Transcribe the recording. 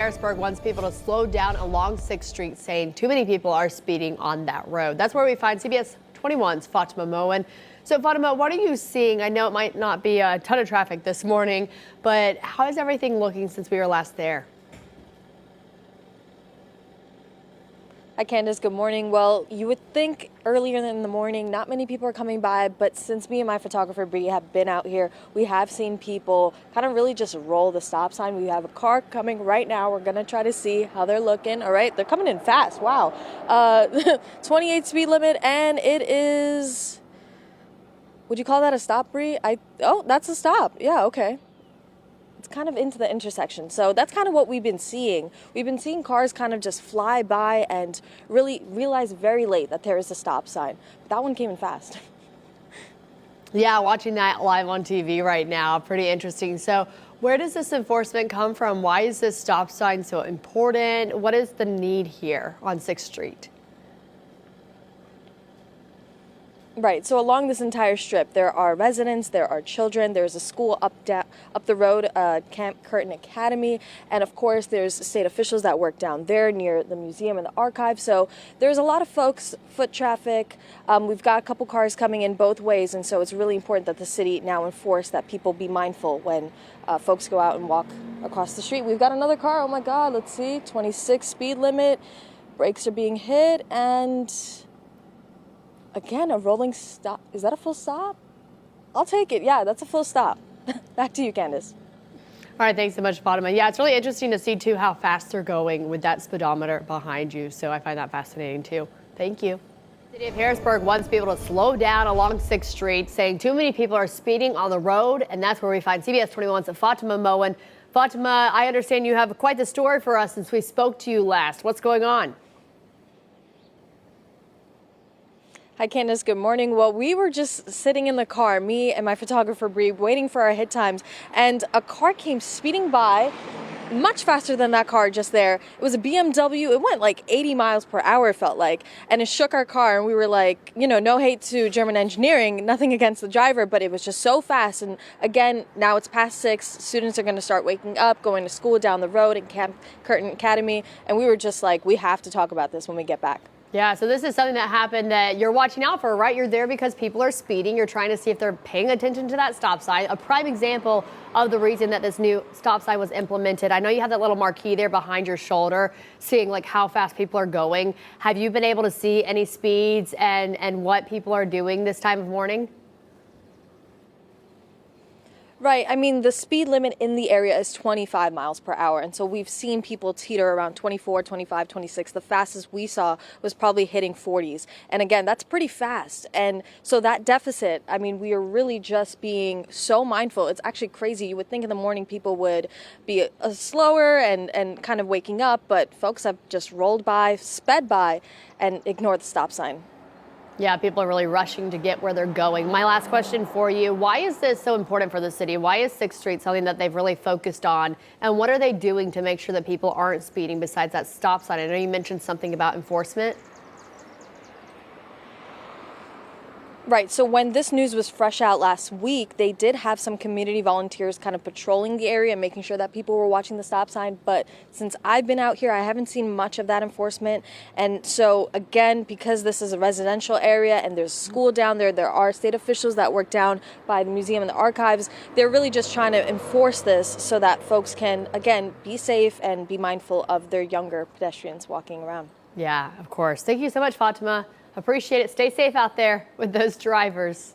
Harrisburg wants people to slow down along 6th Street, saying too many people are speeding on that road. That's where we find CBS21's Fatima Moien. So Fatima, what are you seeing? I know it might not be a ton of traffic this morning, but how is everything looking since we were last there? Hi, Candace. Good morning. Well, you would think earlier in the morning, not many people are coming by, but since me and my photographer, Bri, have been out here, we have seen people kind of really just roll the stop sign. We have a car coming right now. We're going to try to see how they're looking. All right. They're coming in fast. Wow. 28 speed limit, and it is, would you call that a stop, Bri? Oh, that's a stop. Yeah, okay. It's kind of into the intersection. So that's kind of what we've been seeing. We've been seeing cars kind of just fly by and really realize very late that there is a stop sign. But that one came in fast. Yeah, watching that live on TV right now, pretty interesting. So where does this enforcement come from? Why is this stop sign so important? What is the need here on 6th Street? Right. So along this entire strip, there are residents, there are children, there's a school up the road, Camp Curtin Academy, and of course there's state officials that work down there near the museum and the archive. So there's a lot of folks, foot traffic. We've got a couple cars coming in both ways, and so it's really important that the city now enforce that people be mindful when folks go out and walk across the street. We've got another car. Oh my God, let's see, 26 speed limit. Brakes are being hit, and again, a rolling stop. Is that a full stop? I'll take it. Yeah, that's a full stop. Back to you, Candace. All right, thanks so much, Fatima. Yeah, it's really interesting to see, too, how fast they're going with that speedometer behind you. So I find that fascinating, too. Thank you. The city of Harrisburg wants people to slow down along 6th Street, saying too many people are speeding on the road. And that's where we find CBS21's Fatima Moien. Fatima, I understand you have quite the story for us since we spoke to you last. What's going on? Hi, Candace. Good morning. Well, we were just sitting in the car, me and my photographer, Bri, waiting for our hit times, and a car came speeding by much faster than that car just there. It was a BMW. It went like 80 miles per hour, it felt like, and it shook our car, and we were like, you know, no hate to German engineering, nothing against the driver, but it was just so fast. And again, now it's past 6. Students are going to start waking up, going to school down the road in Camp Curtin Academy, and we were just like, we have to talk about this when we get back. Yeah, so this is something that happened that you're watching out for, right? You're there because people are speeding. You're trying to see if they're paying attention to that stop sign. A prime example of the reason that this new stop sign was implemented. I know you have that little marquee there behind your shoulder, seeing like how fast people are going. Have you been able to see any speeds and what people are doing this time of morning? Right. I mean, the speed limit in the area is 25 miles per hour. And so we've seen people teeter around 24, 25, 26. The fastest we saw was probably hitting 40s. And again, that's pretty fast. And so that deficit, I mean, we are really just being so mindful. It's actually crazy. You would think in the morning people would be slower and kind of waking up, but folks have just rolled by, sped by, and ignored the stop sign. Yeah, people are really rushing to get where they're going. My last question for you, why is this so important for the city? Why is 6th Street something that they've really focused on? And what are they doing to make sure that people aren't speeding besides that stop sign? I know you mentioned something about enforcement. Right. So when this news was fresh out last week, they did have some community volunteers kind of patrolling the area and making sure that people were watching the stop sign. But since I've been out here, I haven't seen much of that enforcement. And so, again, because this is a residential area and there's school down there, there are state officials that work down by the museum and the archives. They're really just trying to enforce this so that folks can, again, be safe and be mindful of their younger pedestrians walking around. Yeah, of course. Thank you so much, Fatima. Appreciate it. Stay safe out there with those drivers.